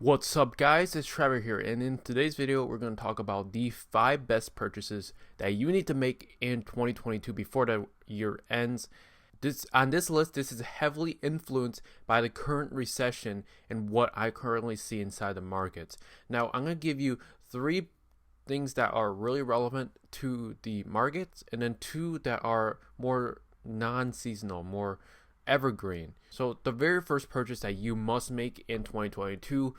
What's up guys, it's Trevor here, and in today's video we're going to talk about the 5 best purchases that you need to make in 2022 before the year ends. On this list, this is heavily influenced by the current recession and what I currently see inside the markets. Now I'm going to give you 3 things that are really relevant to the markets, and then 2 that are more non-seasonal, more evergreen. So the very first purchase that you must make in 2022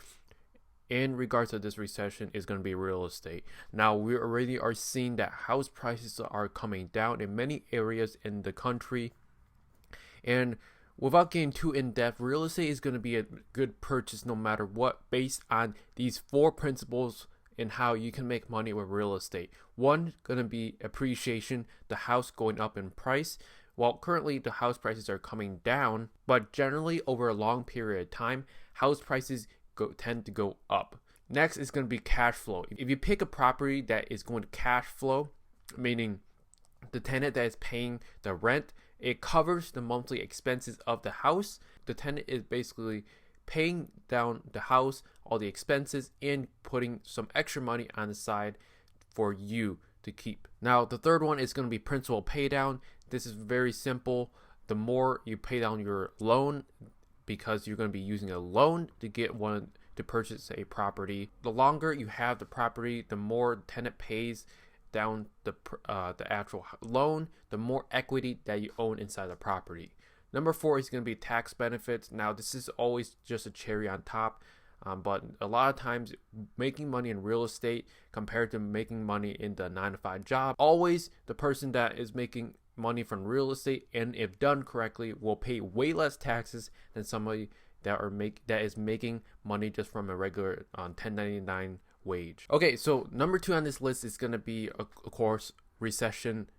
in regards to this recession is going to be real estate. Now we already are seeing that house prices are coming down in many areas in the country, and without getting too in depth, real estate is going to be a good purchase no matter what, based on these 4 principles in how you can make money with real estate. One, going to be appreciation, the house going up in price. While currently the house prices are coming down, but generally over a long period of time, house prices tend to go up. Next is going to be cash flow. If you pick a property that is going to cash flow, meaning the tenant that is paying the rent, it covers the monthly expenses of the house. The tenant is basically paying down the house, all the expenses, and putting some extra money on the side for you to keep. Now the third one is going to be principal pay down. This is very simple. The more you pay down your loan, because you're going to be using a loan to get one to purchase a property, the longer you have the property, the more the tenant pays down the actual loan, the more equity that you own inside the property. Number 4 is going to be tax benefits. Now this is always just a cherry on top. But a lot of times making money in real estate compared to making money in the 9-to-5 job, always the person that is making money from real estate, and if done correctly, will pay way less taxes than somebody that is making money just from a regular 1099 wage. Okay, so number 2 on this list is going to be, of course, recession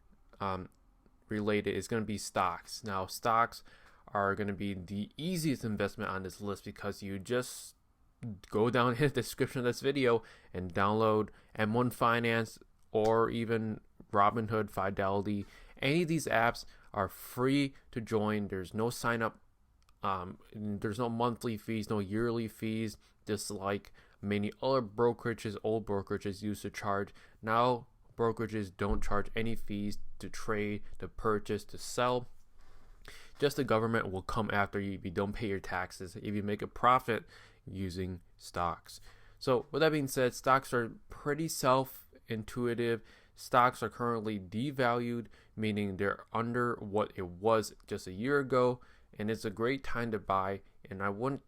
related. Is going to be stocks. Now stocks are going to be the easiest investment on this list, because you just go down in the description of this video and download M1 Finance or even Robinhood, Fidelity. Any of these apps are free to join. There's no sign up. There's no monthly fees, no yearly fees, just like many other brokerages, old brokerages used to charge. Now brokerages don't charge any fees to trade, to purchase, to sell. Just the government will come after you if you don't pay your taxes, if you make a profit using stocks. So with that being said, stocks are pretty self-intuitive. Stocks are currently devalued, meaning they're under what it was just a year ago, and it's a great time to buy. And I wouldn't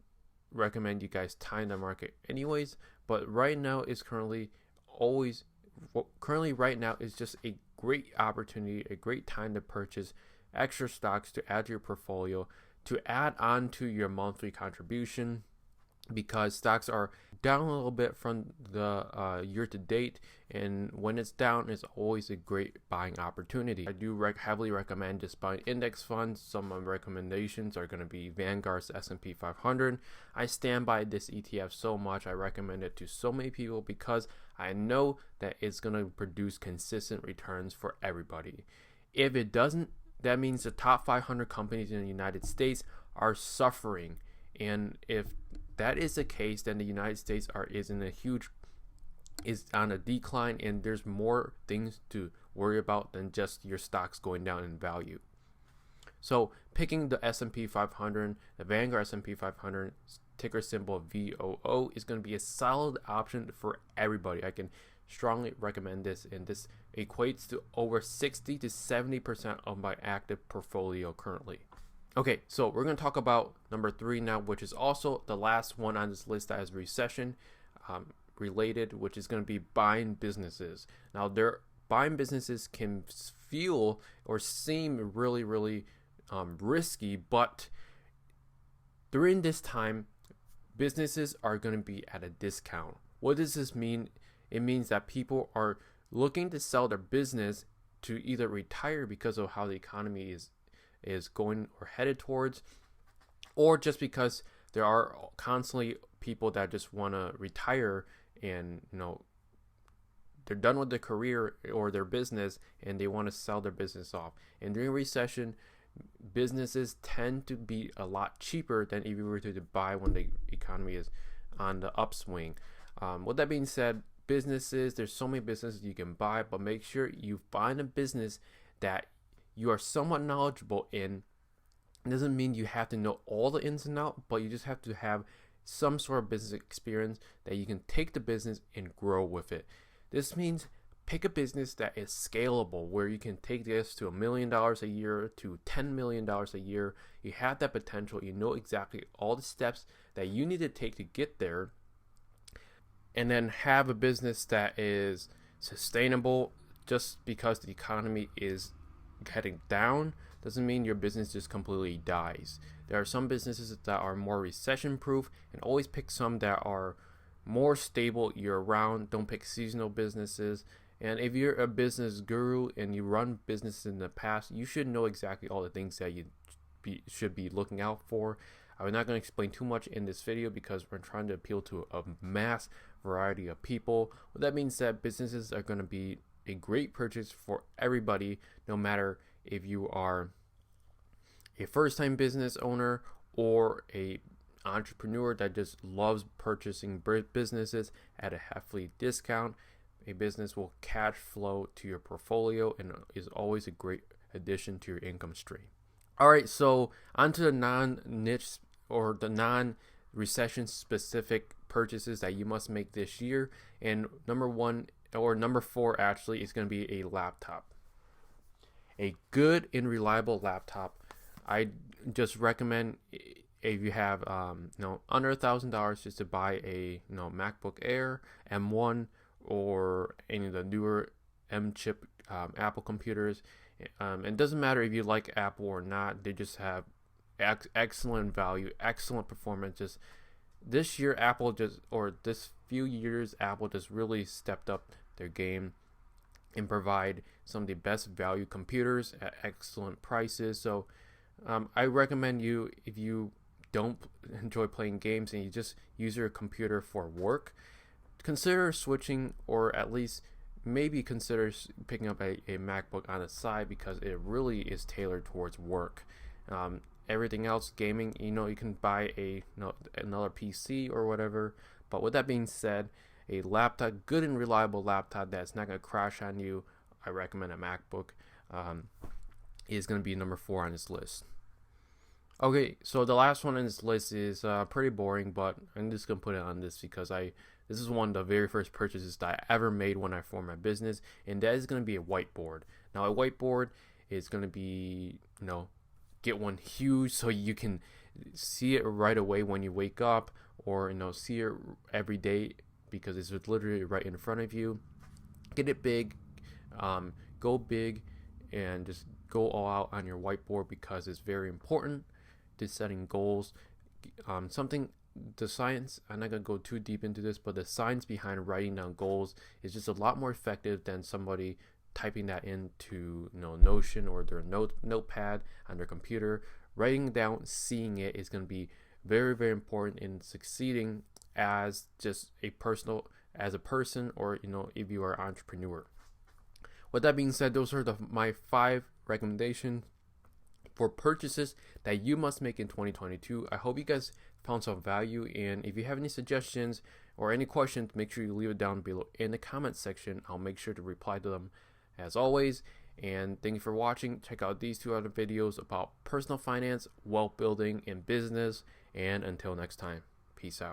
recommend you guys time the market anyways, but right now is currently right now is just a great opportunity, a great time to purchase extra stocks to add to your portfolio, to add on to your monthly contribution, because stocks are down a little bit from the year to date, and when it's down, it's always a great buying opportunity. I do heavily recommend just buying index funds. Some of my recommendations are going to be Vanguard's S&P 500. I stand by this ETF so much. I recommend it to so many people because I know that it's going to produce consistent returns for everybody. If it doesn't, that means the top 500 companies in the United States are suffering, and if that is the case, then the United States is on a decline, and there's more things to worry about than just your stocks going down in value. So picking the S&P 500, the Vanguard S&P 500, ticker symbol VOO, is going to be a solid option for everybody. I can strongly recommend this, and this equates to over 60 to 70% of my active portfolio currently. Okay, so we're going to talk about number 3 now, which is also the last one on this list that is recession related, which is going to be buying businesses. Now, buying businesses can feel or seem really, really risky, but during this time, businesses are going to be at a discount. What does this mean? It means that people are looking to sell their business to either retire because of how the economy is going or headed towards, or just because there are constantly people that just want to retire, and they're done with their career or their business and they want to sell their business off. And during recession, businesses tend to be a lot cheaper than if you were to buy when the economy is on the upswing. With that being said, businesses, there's so many businesses you can buy, but make sure you find a business that you are somewhat knowledgeable in. It doesn't mean you have to know all the ins and outs, but you just have to have some sort of business experience that you can take the business and grow with it. This means pick a business that is scalable, where you can take this to $1 million a year to $10 million a year. You have that potential. You know exactly all the steps that you need to take to get there. And then have a business that is sustainable. Just because the economy is heading down doesn't mean your business just completely dies. There are some businesses that are more recession proof, and always pick some that are more stable year round. Don't pick seasonal businesses. And if you're a business guru and you run businesses in the past, you should know exactly all the things that you should be looking out for. I'm not going to explain too much in this video because we're trying to appeal to a mass variety of people. With that being said, businesses are going to be a great purchase for everybody, no matter if you are a first-time business owner or a entrepreneur that just loves purchasing businesses at a hefty discount. A business will cash flow to your portfolio and is always a great addition to your income stream. All right, so onto the non-niche or the non-recession specific purchases that you must make this year. And number 4 actually is going to be a laptop. A good and reliable laptop. I just recommend, if you have under $1,000, just to buy a MacBook Air M1 or any of the newer M chip Apple computers. It doesn't matter if you like Apple or not. They just have excellent value, excellent performance. This year, this few years, Apple just really stepped up their game and provide some of the best value computers at excellent prices. So I recommend you, if you don't enjoy playing games and you just use your computer for work, consider switching, or at least maybe consider picking up a MacBook on the side, because it really is tailored towards work. Everything else, gaming, you can buy another PC or whatever. But with that being said, a laptop, good and reliable laptop that's not going to crash on you, I recommend a MacBook. Is going to be number 4 on this list. Okay, so the last one on this list is pretty boring, but I'm just going to put it on this because this is one of the very first purchases that I ever made when I formed my business, and that is going to be a whiteboard. Now, a whiteboard is going to be, get one huge so you can see it right away when you wake up, or see it every day because it's literally right in front of you. Get it big, go big, and just go all out on your whiteboard, because it's very important to setting goals. The science, I'm not going to go too deep into this, but the science behind writing down goals is just a lot more effective than somebody typing that into Notion or their notepad on their computer. Writing down, seeing it is going to be very, very important in succeeding as a person, or if you are an entrepreneur. With that being said, those are my 5 recommendations for purchases that you must make in 2022. I hope you guys found some value, and if you have any suggestions or any questions, make sure you leave it down below in the comment section. I'll make sure to reply to them as always. And thank you for watching. Check out these 2 other videos about personal finance, wealth building, and business. And until next time, peace out.